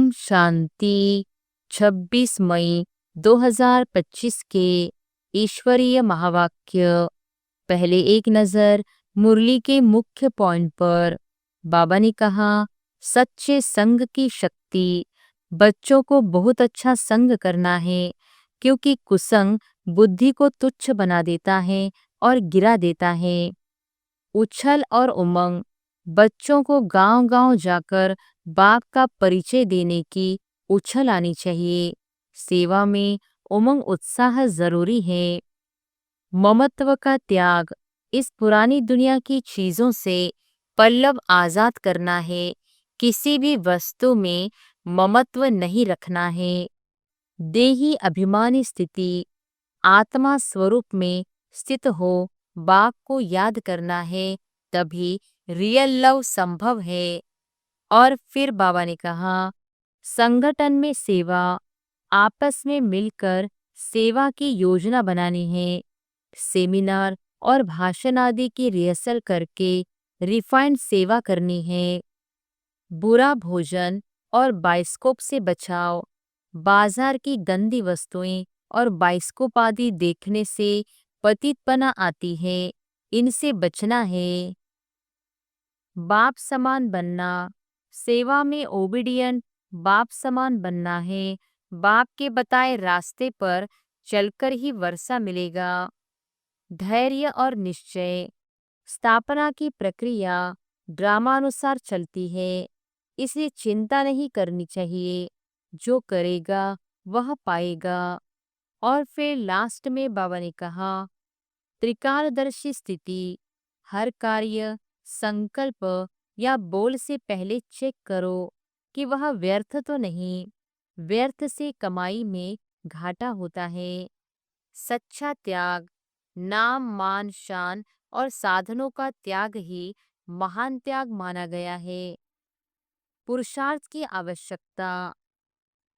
ओम शांति। 26 मई 2025 के ईश्वरीय महावाक्य। पहले एक नज़र मुरली के मुख्य पॉइंट पर। बाबा ने कहा, सच्चे संग की शक्ति। बच्चों को बहुत अच्छा संग करना है, क्योंकि कुसंग बुद्धि को तुच्छ बना देता है और गिरा देता है। उछल और उमंग। बच्चों को गांव-गांव जाकर बाप का परिचय देने की उछल आनी चाहिए। सेवा में उमंग उत्साह जरूरी है। ममत्व का त्याग। इस पुरानी दुनिया की चीजों से पल्लव आजाद करना है। किसी भी वस्तु में ममत्व नहीं रखना है। देही अभिमानी स्थिति। आत्मा स्वरूप में स्थित हो बाप को याद करना है, तभी रियल लव संभव है। और फिर बाबा ने कहा, संगठन में सेवा। आपस में मिलकर सेवा की योजना बनानी है। सेमिनार और भाषण आदि की रिहर्सल करके रिफाइंड सेवा करनी है। बुरा भोजन और बाइस्कोप से बचाओ। बाजार की गंदी वस्तुएं और बाइस्कोप आदि देखने से पतितपना आती है, इनसे बचना है। बाप समान बनना। सेवा में ओबीडियंट बाप समान बनना है। बाप के बताए रास्ते पर चलकर ही वर्षा मिलेगा। धैर्य और निश्चय। स्थापना की प्रक्रिया ड्रामानुसार चलती है, इसलिए चिंता नहीं करनी चाहिए। जो करेगा वह पाएगा। और फिर लास्ट में बाबा ने कहा, त्रिकालदर्शी स्थिति। हर कार्य, संकल्प या बोल से पहले चेक करो कि वह व्यर्थ तो नहीं। व्यर्थ से कमाई में घाटा होता है। सच्चा त्याग। नाम, मान, शान और साधनों का त्याग ही महान त्याग माना गया है। पुरुषार्थ की आवश्यकता।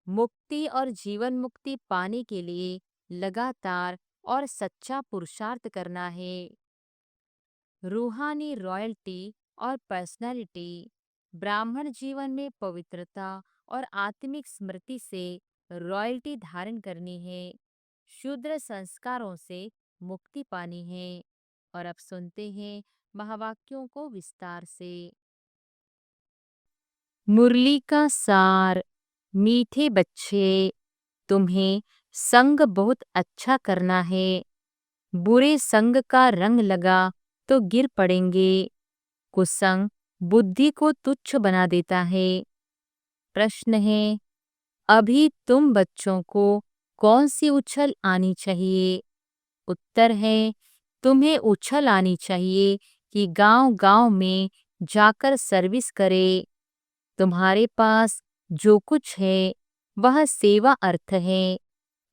मुक्ति और जीवन मुक्ति पाने के लिए लगातार और सच्चा पुरुषार्थ करना है। रूहानी रॉयल्टी और पर्सनालिटी। ब्राह्मण जीवन में पवित्रता और आत्मिक स्मृति से रॉयल्टी धारण करनी है। शूद्र संस्कारों से मुक्ति पानी है। और अब सुनते हैं महावाक्यों को विस्तार से। मुरली का सार। मीठे बच्चे, तुम्हें संग बहुत अच्छा करना है। बुरे संग का रंग लगा तो गिर पड़ेंगे। कुसंग बुद्धि को तुच्छ बना देता है। प्रश्न है, अभी तुम बच्चों को कौन सी उछल आनी चाहिए? उत्तर है, तुम्हें उछल आनी चाहिए कि गांव-गांव में जाकर सर्विस करे। तुम्हारे पास जो कुछ है वह सेवा अर्थ है।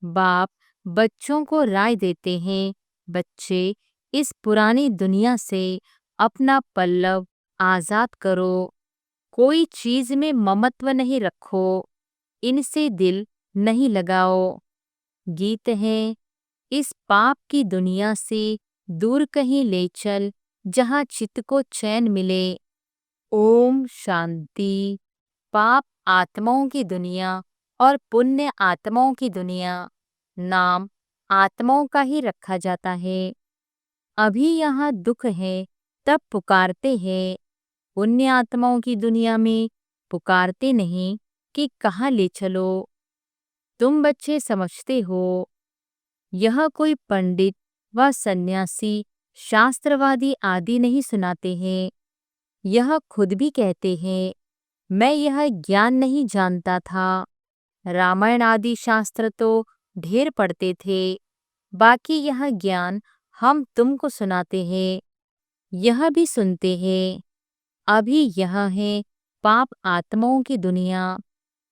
बाप बच्चों को राय देते हैं, बच्चे, इस पुरानी दुनिया से अपना पल्लव आजाद करो। कोई चीज में ममत्व नहीं रखो। इनसे दिल नहीं लगाओ। गीत है, इस पाप की दुनिया से दूर कहीं ले चल, जहाँ चित्त को चैन मिले। ओम शांति। पाप आत्माओं की दुनिया और पुण्य आत्माओं की दुनिया। नाम आत्माओं का ही रखा जाता है। अभी यहाँ दुख है तब पुकारते हैं। पुण्य आत्माओं की दुनिया में पुकारते नहीं कि कहाँ ले चलो। तुम बच्चे समझते हो, यह कोई पंडित व सन्यासी, शास्त्रवादी आदि नहीं सुनाते हैं। यह खुद भी कहते हैं, मैं यह ज्ञान नहीं जानता था। रामायण आदि शास्त्र तो ढेर पढ़ते थे, बाकी यह ज्ञान हम तुमको सुनाते हैं। यह भी सुनते हैं। अभी यह है पाप आत्माओं की दुनिया।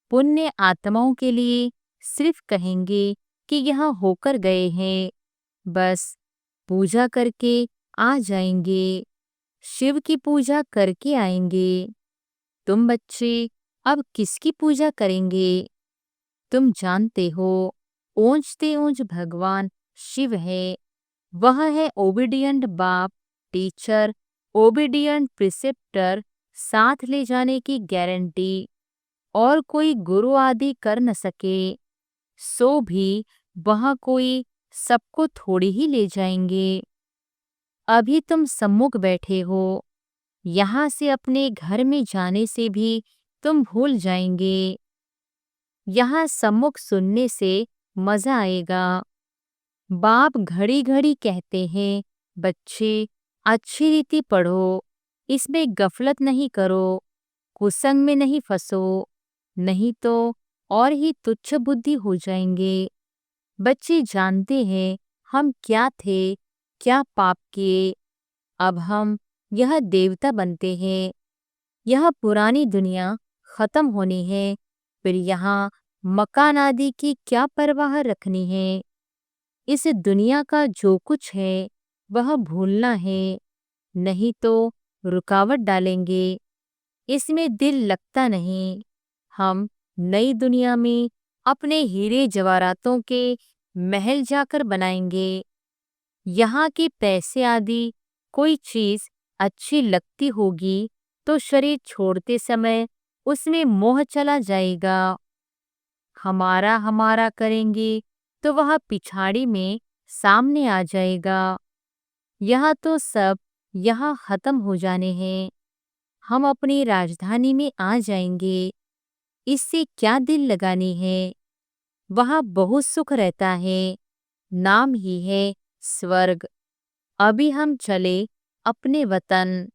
पुण्य आत्माओं के लिए सिर्फ कहेंगे कि यहाँ होकर गए हैं, बस पूजा करके आ जाएंगे। शिव की पूजा करके आएंगे। तुम बच्चे अब किसकी पूजा करेंगे? तुम जानते हो, ऊंचते ऊंच भगवान शिव है। वह है ओबीडियंट बाप, टीचर, ओबीडियंट प्रिसेप्टर, साथ ले जाने की गारंटी। और कोई गुरु आदि कर न सके, सो भी वहाँ कोई सबको थोड़ी ही ले जाएंगे। अभी तुम सम्मुख बैठे हो, यहाँ से अपने घर में जाने से भी तुम भूल जाएंगे। यहाँ सम्मुख सुनने से मजा आएगा। बाप घड़ी घड़ी कहते हैं, बच्चे अच्छी रीति पढ़ो, इसमें गफलत नहीं करो, कुसंग में नहीं फंसो, नहीं तो और ही तुच्छ बुद्धि हो जाएंगे। बच्चे जानते हैं हम क्या थे, क्या पाप किए, अब हम यह देवता बनते हैं। यह पुरानी दुनिया खत्म होनी है, फिर यहाँ मकान आदि की क्या परवाह रखनी है। इस दुनिया का जो कुछ है वह भूलना है, नहीं तो रुकावट डालेंगे, इसमें दिल लगता नहीं। हम नई दुनिया में अपने हीरे जवाहरातों के महल जाकर बनाएंगे। यहाँ के पैसे आदि कोई चीज अच्छी लगती होगी तो शरीर छोड़ते समय उसमें मोह चला जाएगा। हमारा हमारा करेंगे तो वह पिछाड़ी में सामने आ जाएगा। यह तो सब यहाँ खत्म हो जाने हैं, हम अपनी राजधानी में आ जाएंगे, इससे क्या दिल लगानी है। वहाँ बहुत सुख रहता है, नाम ही है स्वर्ग। अभी हम चले अपने वतन,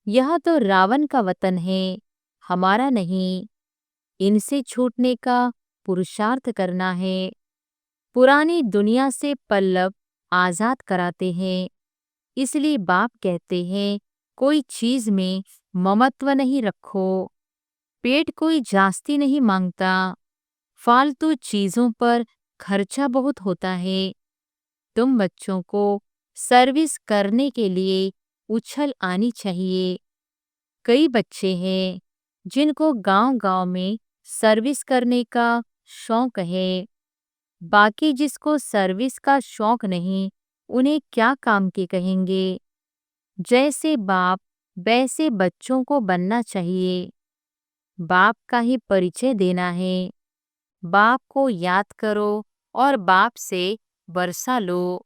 यह तो रावण का वतन है, हमारा नहीं। इनसे छूटने का पुरुषार्थ करना है। पुरानी दुनिया से पल्लव आजाद कराते हैं, इसलिए बाप कहते हैं कोई चीज में ममत्व नहीं रखो। पेट कोई जास्ती नहीं मांगता, फालतू चीजों पर खर्चा बहुत होता है। तुम बच्चों को सर्विस करने के लिए उछल आनी चाहिए। कई बच्चे हैं जिनको गांव-गांव में सर्विस करने का शौक है। बाकी जिसको सर्विस का शौक नहीं, उन्हें क्या काम के कहेंगे। जैसे बाप वैसे बच्चों को बनना चाहिए। बाप का ही परिचय देना है। बाप को याद करो और बाप से वर्षा लो।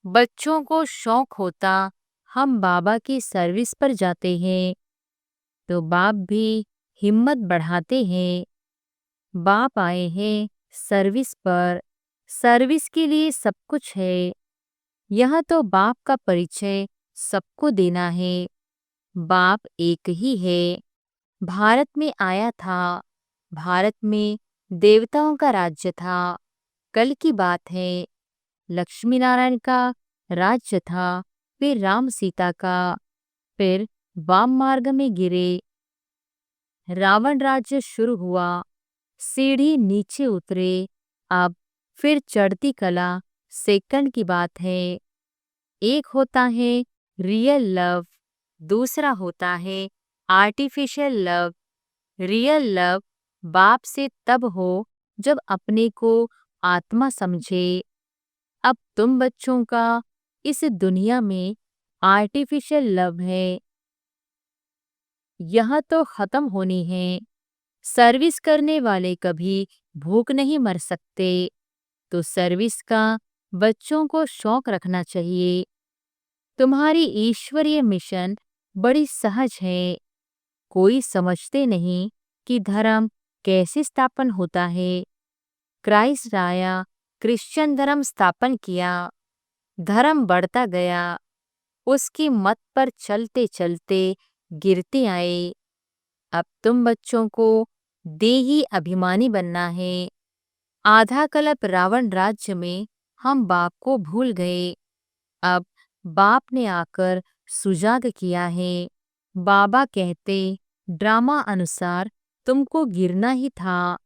बच्चों को शौक होता हम बाबा की सर्विस पर जाते हैं, तो बाप भी हिम्मत बढ़ाते हैं। बाप आए हैं सर्विस पर, सर्विस के लिए सब कुछ है। यह तो बाप का परिचय सबको देना है। बाप एक ही है, भारत में आया था, भारत में देवताओं का राज्य था। कल की बात है, लक्ष्मी नारायण का राज्य था, फिर राम सीता का, फिर वाम मार्ग में गिरे, रावण राज्य शुरू हुआ, सीढ़ी नीचे उतरे, अब फिर चढ़ती कला सेकंड की बात है। एक होता है रियल लव, दूसरा होता है आर्टिफिशियल लव। रियल लव बाप से तब हो जब अपने को आत्मा समझे। अब तुम बच्चों का इस दुनिया में आर्टिफिशियल लव है, यह तो खत्म होनी है। सर्विस करने वाले कभी भूख नहीं मर सकते, तो सर्विस का बच्चों को शौक रखना चाहिए। तुम्हारी ईश्वरीय मिशन बड़ी सहज है। कोई समझते नहीं कि धर्म कैसे स्थापन होता है। क्राइस्ट आया, क्रिश्चियन धर्म स्थापन किया, धर्म बढ़ता गया, उसकी मत पर चलते चलते गिरते आए। अब तुम बच्चों को देही अभिमानी बनना है। आधा कल्प रावण राज्य में हम बाप को भूल गए, अब बाप ने आकर सुजाग किया है। बाबा कहते ड्रामा अनुसार तुमको गिरना ही था,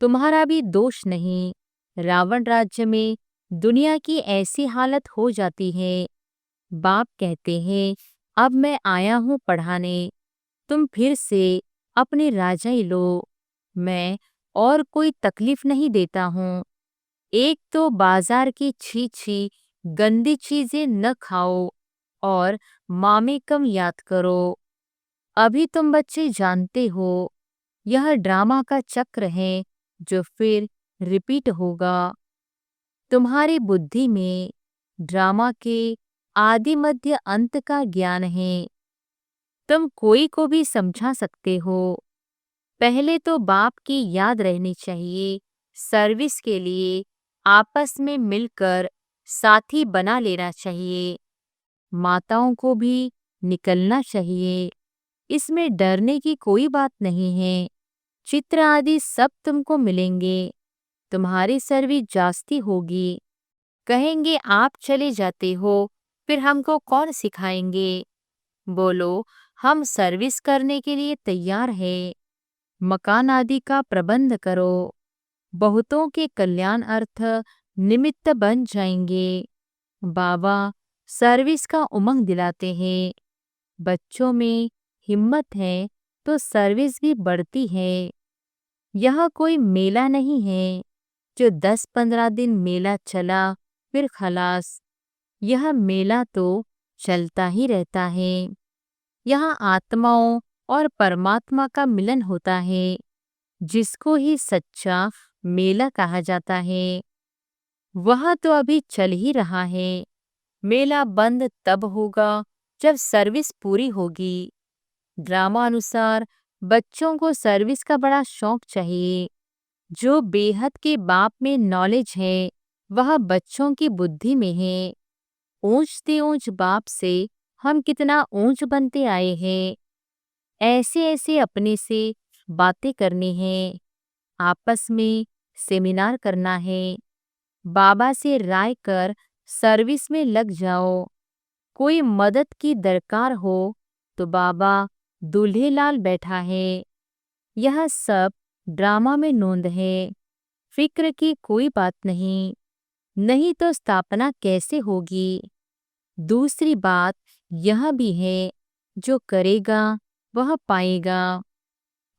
तुम्हारा भी दोष नहीं। रावण राज्य में दुनिया की ऐसी हालत हो जाती है। बाप कहते हैं अब मैं आया हूँ पढ़ाने, तुम फिर से अपने राजाई लो। मैं और कोई तकलीफ नहीं देता हूँ। एक तो बाजार की छी छी गंदी चीजें न खाओ और माँ में कम याद करो। अभी तुम बच्चे जानते हो यह ड्रामा का चक्र है जो फिर रिपीट होगा। तुम्हारी बुद्धि में ड्रामा के आदि मध्य अंत का ज्ञान है। तुम कोई को भी समझा सकते हो। पहले तो बाप की याद रहनी चाहिए। सर्विस के लिए आपस में मिलकर साथी बना लेना चाहिए। माताओं को भी निकलना चाहिए। इसमें डरने की कोई बात नहीं है। चित्र आदि सब तुमको मिलेंगे। तुम्हारी सर्विस जास्ती होगी। कहेंगे आप चले जाते हो, फिर हमको कौन सिखाएंगे? बोलो, हम सर्विस करने के लिए तैयार है। मकान आदि का प्रबंध करो। बहुतों के कल्याण अर्थ निमित्त बन जाएंगे। बाबा सर्विस का उमंग दिलाते हैं। बच्चों में हिम्मत है तो सर्विस भी बढ़ती है। यह कोई मेला नहीं है जो 10-15 दिन मेला चला फिर खलास। यह मेला तो चलता ही रहता है। यहाँ आत्माओं और परमात्मा का मिलन होता है, जिसको ही सच्चा मेला कहा जाता है। वह तो अभी चल ही रहा है। मेला बंद तब होगा जब सर्विस पूरी होगी। ड्रामा अनुसार बच्चों को सर्विस का बड़ा शौक चाहिए। जो बेहद के बाप में नॉलेज है, वह बच्चों की बुद्धि में है। ऊंच से ऊंच बाप से हम कितना ऊंच बनते आए हैं। ऐसे ऐसे अपने से बातें करनी है। आपस में सेमिनार करना है। बाबा से राय कर सर्विस में लग जाओ। कोई मदद की दरकार हो तो बाबा दूल्हेलाल बैठा है। यह सब ड्रामा में नोंद है। फिक्र की कोई बात नहीं। नहीं तो स्थापना कैसे होगी? दूसरी बात यह भी है, जो करेगा वह पाएगा।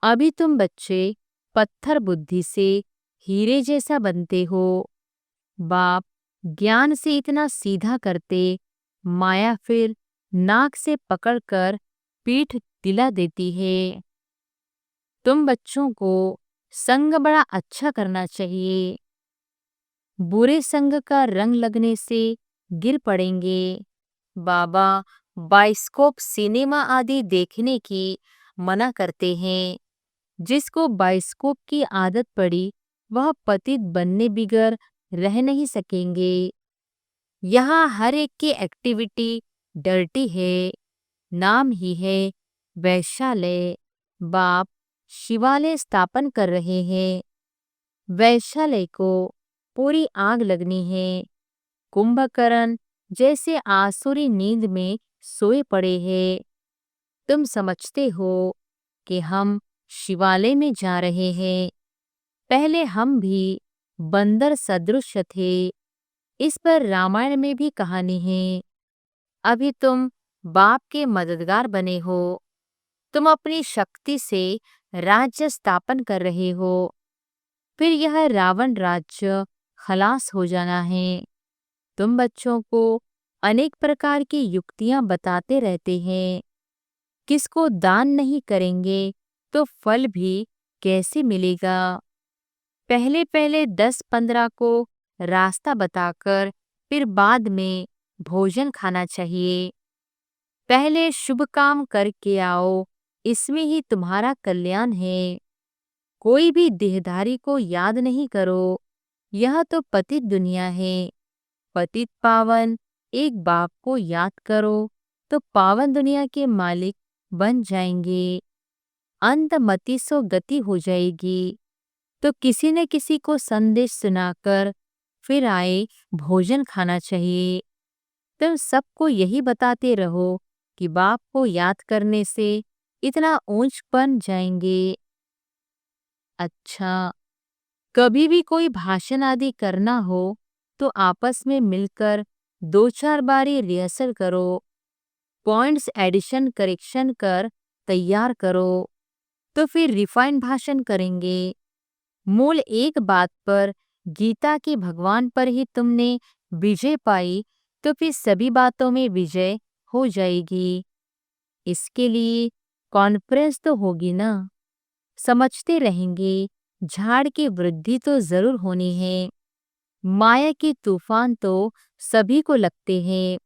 अभी तुम बच्चे पत्थर बुद्धि से हीरे जैसा बनते हो। बाप ज्ञान से इतना सीधा करते, माया फिर नाक से पकड़कर पीठ दिला देती है। तुम बच्चों को संग बड़ा अच्छा करना चाहिए। बुरे संग का रंग लगने से गिर पड़ेंगे। बाबा बाइस्कोप सिनेमा आदि देखने की मना करते हैं। जिसको बाइस्कोप की आदत पड़ी, वह पतित बनने बिगर रह नहीं सकेंगे। यहाँ हर एक की एक्टिविटी डर्टी है। नाम ही है वैश्यालय। बाप शिवालय स्थापन कर रहे हैं। वैश्यालय को पूरी आग लगनी है। कुंभकर्ण जैसे आसुरी नींद में सोए पड़े हैं। तुम समझते हो कि हम शिवालय में जा रहे हैं। पहले हम भी बंदर सदृश थे। इस पर रामायण में भी कहानी है। अभी तुम बाप के मददगार बने हो। तुम अपनी शक्ति से राज्य स्थापन कर रहे हो। फिर यह रावण राज्य खलास हो जाना है। तुम बच्चों को अनेक प्रकार की युक्तियां बताते रहते हैं। किसको दान नहीं करेंगे तो फल भी कैसे मिलेगा? पहले पहले 10-15 को रास्ता बताकर फिर बाद में भोजन खाना चाहिए। पहले शुभ काम करके आओ, इसमें ही तुम्हारा कल्याण है। कोई भी देहधारी को याद नहीं करो। यह तो पतित दुनिया है। पतित पावन एक बाप को याद करो तो पावन दुनिया के मालिक बन जाएंगे। अंतमति सो गति हो जाएगी। तो किसी न किसी को संदेश सुनाकर फिर आए भोजन खाना चाहिए। तुम सबको यही बताते रहो कि बाप को याद करने से इतना ऊंच बन जाएंगे। अच्छा, कभी भी कोई भाषण आदि करना हो तो आपस में मिलकर 2-4 बारी रिहर्सल करो। पॉइंट्स एडिशन करेक्शन कर तैयार करो, तो फिर रिफाइंड भाषण करेंगे। मूल एक बात पर गीता की भगवान पर ही तुमने विजय पाई, तो फिर सभी बातों में विजय हो जाएगी। इसके लिए कॉन्फ्रेंस तो होगी ना। समझते रहेंगे, झाड़ की वृद्धि तो जरूर होनी है। माया के तूफान तो सभी को लगते हैं।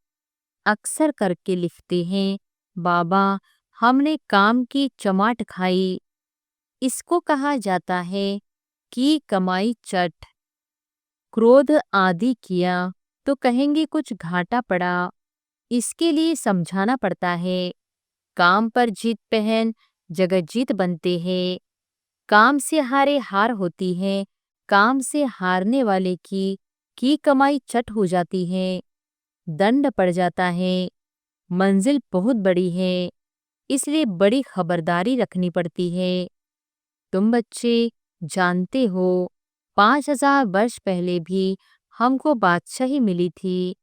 अक्सर करके लिखते हैं, बाबा हमने काम की चमाट खाई। इसको कहा जाता है कि कमाई चट। क्रोध आदि किया तो कहेंगे कुछ घाटा पड़ा। इसके लिए समझाना पड़ता है, काम पर जीत पहन जगत जीत बनते हैं। काम से हारे हार होती है। काम से हारने वाले की कमाई चट हो जाती है। दंड पड़ जाता है। मंजिल बहुत बड़ी है, इसलिए बड़ी खबरदारी रखनी पड़ती है। तुम बच्चे जानते हो, 5,000 वर्ष पहले भी हमको बादशाही मिली थी।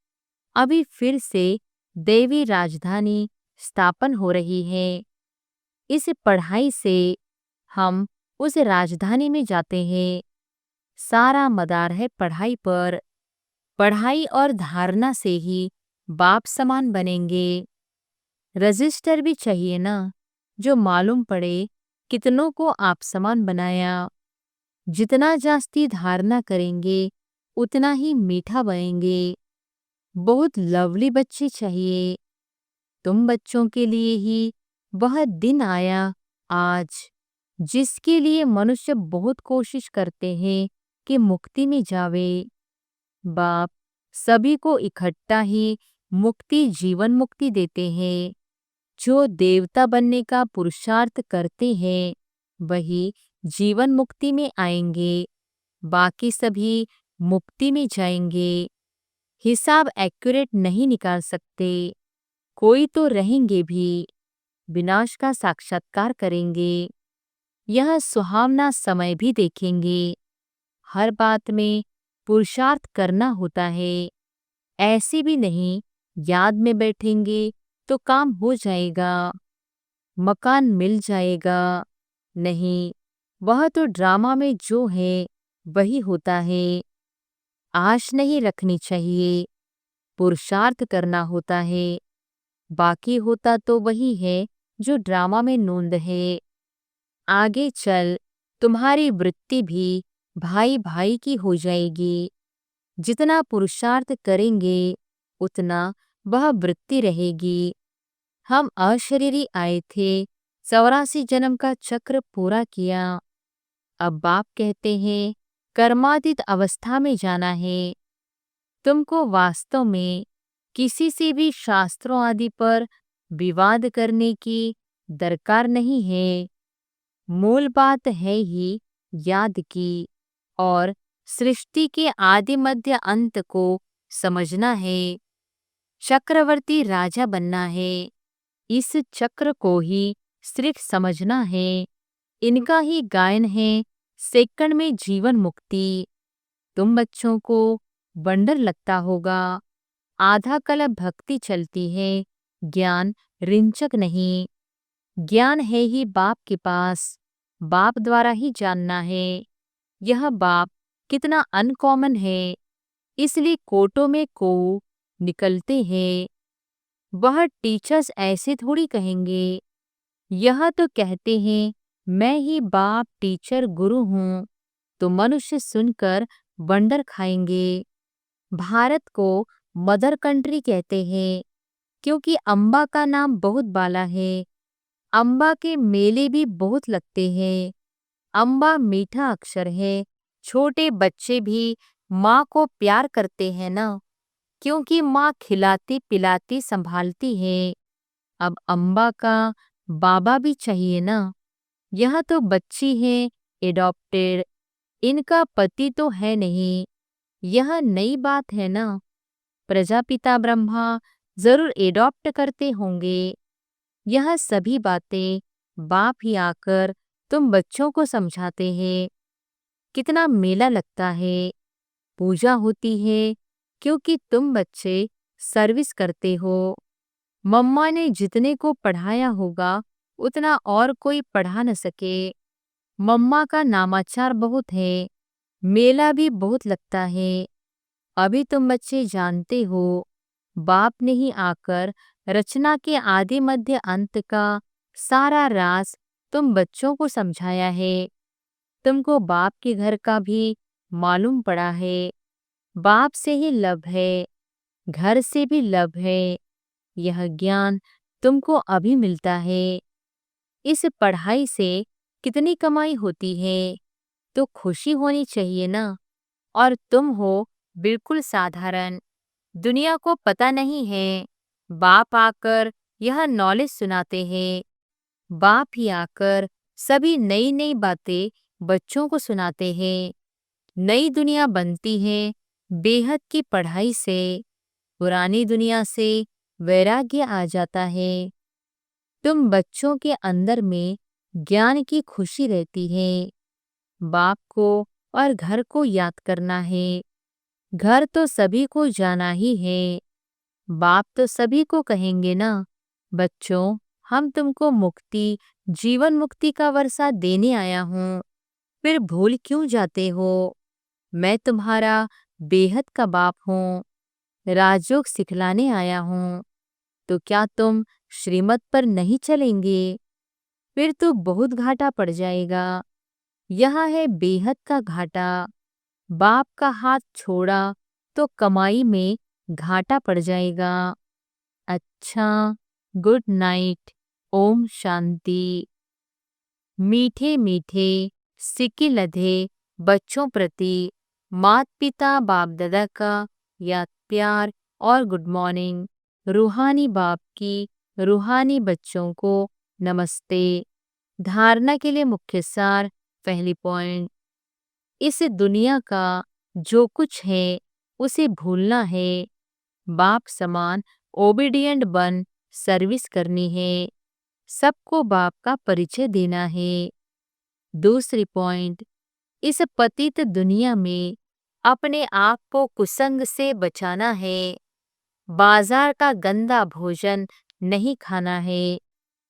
अभी फिर से देवी राजधानी स्थापन हो रही है। इस पढ़ाई से हम उस राजधानी में जाते हैं। सारा मदार है पढ़ाई पर। पढ़ाई और धारणा से ही बाप समान बनेंगे। रजिस्टर भी चाहिए ना, जो मालूम पड़े कितनों को आप समान बनाया। जितना जास्ती धारणा करेंगे उतना ही मीठा बनेंगे। बहुत लवली बच्चे चाहिए। तुम बच्चों के लिए ही वह दिन आया आज, जिसके लिए मनुष्य बहुत कोशिश करते हैं कि मुक्ति में जावे। बाप सभी को इकट्ठा ही मुक्ति जीवन मुक्ति देते हैं। जो देवता बनने का पुरुषार्थ करते हैं वही जीवन मुक्ति में आएंगे। बाकी सभी मुक्ति में जाएंगे। हिसाब एक्यूरेट नहीं निकाल सकते। कोई तो रहेंगे भी, विनाश का साक्षात्कार करेंगे। यह सुहावना समय भी देखेंगे। हर बात में पुरुषार्थ करना होता है। ऐसे भी नहीं याद में बैठेंगे तो काम हो जाएगा, मकान मिल जाएगा। नहीं, वह तो ड्रामा में जो है वही होता है। आश नहीं रखनी चाहिए, पुरुषार्थ करना होता है। बाकी होता तो वही है जो ड्रामा में नोंद है। आगे चल तुम्हारी वृत्ति भी भाई भाई की हो जाएगी। जितना पुरुषार्थ करेंगे उतना वह वृत्ति रहेगी। हम अशरीरी आए थे, 84 जन्म का चक्र पूरा किया। अब बाप कहते हैं कर्मातीत अवस्था में जाना है। तुमको वास्तव में किसी से भी शास्त्रों आदि पर विवाद करने की दरकार नहीं है। मूल बात है ही याद की, और सृष्टि के आदि मध्य अंत को समझना है। चक्रवर्ती राजा बनना है। इस चक्र को ही सिर्फ समझना है। इनका ही गायन है सेकंड में जीवन मुक्ति। तुम बच्चों को वंडर लगता होगा। आधा कल्प भक्ति चलती है, ज्ञान रिंचक नहीं। ज्ञान है ही बाप के पास, बाप द्वारा ही जानना है। यह बाप कितना अनकॉमन है, इसलिए कोटों में को निकलते हैं। वह टीचर्स ऐसे थोड़ी कहेंगे। यह तो कहते हैं मैं ही बाप टीचर गुरु हूँ, तो मनुष्य सुनकर वंडर खाएंगे। भारत को मदर कंट्री कहते हैं क्योंकि अम्बा का नाम बहुत बाला है। अम्बा के मेले भी बहुत लगते हैं। अम्बा मीठा अक्षर है। छोटे बच्चे भी माँ को प्यार करते हैं ना, क्योंकि माँ खिलाती पिलाती संभालती है। अब अम्बा का बाबा भी चाहिए ना। यह तो बच्ची है एडॉप्टेड, इनका पति तो है नहीं। यह नई बात है ना। प्रजापिता ब्रह्मा जरूर एडॉप्ट करते होंगे। यह सभी बातें बाप ही आकर तुम बच्चों को समझाते हैं। कितना मेला लगता है, पूजा होती है, क्योंकि तुम बच्चे सर्विस करते हो। मम्मा ने जितने को पढ़ाया होगा उतना और कोई पढ़ा न सके। मम्मा का नामाचार बहुत है, मेला भी बहुत लगता है। अभी तुम बच्चे जानते हो, बाप ने ही आकर रचना के आदि मध्य अंत का सारा राज तुम बच्चों को समझाया है। तुमको बाप के घर का भी मालूम पड़ा है। बाप से ही लव है, घर से भी लव है। यह ज्ञान तुमको अभी मिलता है। इस पढ़ाई से कितनी कमाई होती है, तो खुशी होनी चाहिए ना। और तुम हो बिल्कुल साधारण, दुनिया को पता नहीं है। बाप आकर यह नॉलेज सुनाते हैं। बाप ही आकर सभी नई नई बातें बच्चों को सुनाते हैं। नई दुनिया बनती है बेहद की पढ़ाई से। पुरानी दुनिया से वैराग्य आ जाता है। तुम बच्चों के अंदर में ज्ञान की खुशी रहती है। बाप को और घर को याद करना है। घर तो सभी को जाना ही है। बाप तो सभी को कहेंगे ना, बच्चों हम तुमको मुक्ति, जीवन मुक्ति का वर्षा देने आया हूँ, फिर भूल क्यों जाते हो? मैं तुम्हारा बेहद का बाप हूँ, राजयोग सिखलाने आया हूँ। तो क्या तुम श्रीमत पर नहीं चलेंगे? फिर तो बहुत घाटा पड़ जाएगा। यह है बेहद का घाटा। बाप का हाथ छोड़ा तो कमाई में घाटा पड़ जाएगा। अच्छा, गुड नाइट। ओम शांति। मीठे मीठे सिक्के लधे बच्चों प्रति माता पिता बाप दादा का याद प्यार और गुड मॉर्निंग। रूहानी बाप की रूहानी बच्चों को नमस्ते। धारणा के लिए मुख्य सार। पहली पॉइंट, इस दुनिया का जो कुछ है उसे भूलना है। बाप समान ओबीडिएंट बन सर्विस करनी है। सबको बाप का परिचय देना है। दूसरी पॉइंट, इस पतित दुनिया में अपने आप को कुसंग से बचाना है। बाजार का गंदा भोजन नहीं खाना है।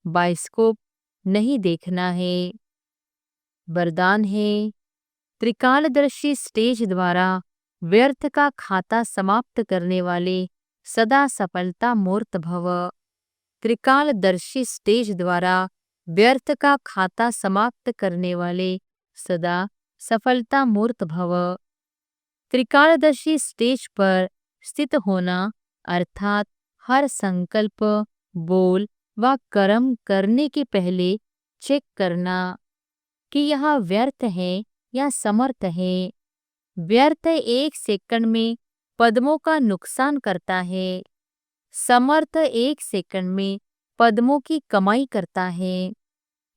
बाइस्कोप नहीं देखना है। वरदान है, त्रिकालदर्शी स्टेज द्वारा व्यर्थ का खाता समाप्त करने वाले सदा सफलता मूर्त भव। त्रिकालदर्शी स्टेज द्वारा व्यर्थ का खाता समाप्त करने वाले सदा सफलता मूर्त भव। त्रिकालदर्शी स्टेज पर स्थित होना अर्थात हर संकल्प, बोल व कर्म करने के पहले चेक करना कि यह व्यर्थ है या समर्थ है। व्यर्थ 1 सेकंड में पद्मों का नुकसान करता है। समर्थ 1 सेकंड में पद्मों की कमाई करता है।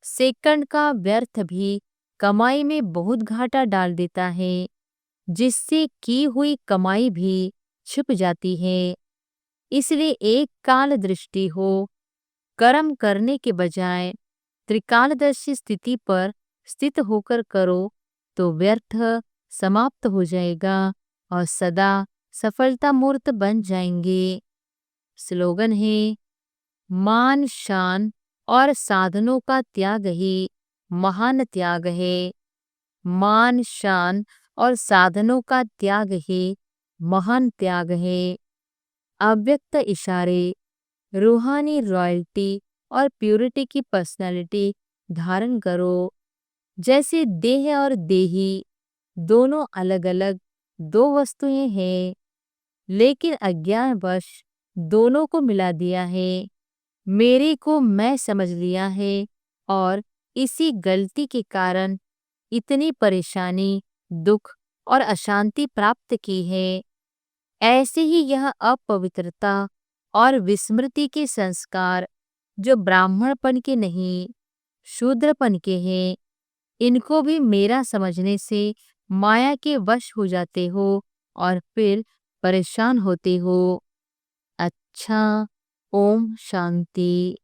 सेकंड का व्यर्थ भी कमाई में बहुत घाटा डाल देता है, जिससे की हुई कमाई भी छिप जाती है। इसलिए एक काल दृष्टि हो, कर्म करने के बजाय त्रिकालदर्शी स्थिति पर स्थित होकर करो तो व्यर्थ समाप्त हो जाएगा और सदा सफलता मूर्त बन जाएंगे। स्लोगन है, मान शान और साधनों का त्याग ही महान त्याग है। मान शान और साधनों का त्याग ही महान त्याग है। अव्यक्त इशारे, रूहानी रॉयल्टी और प्यूरिटी की पर्सनालिटी धारण करो। जैसे देह और देही दोनों अलग अलग दो वस्तुएं हैं, लेकिन अज्ञानवश दोनों को मिला दिया है। मेरे को मैं समझ लिया है और इसी गलती के कारण इतनी परेशानी, दुख और अशांति प्राप्त की है। ऐसे ही यह अपवित्रता और विस्मृति के संस्कार जो ब्राह्मणपन के नहीं, शूद्रपन के हैं, इनको भी मेरा समझने से माया के वश हो जाते हो और फिर परेशान होते हो। अच्छा, ओम शांति।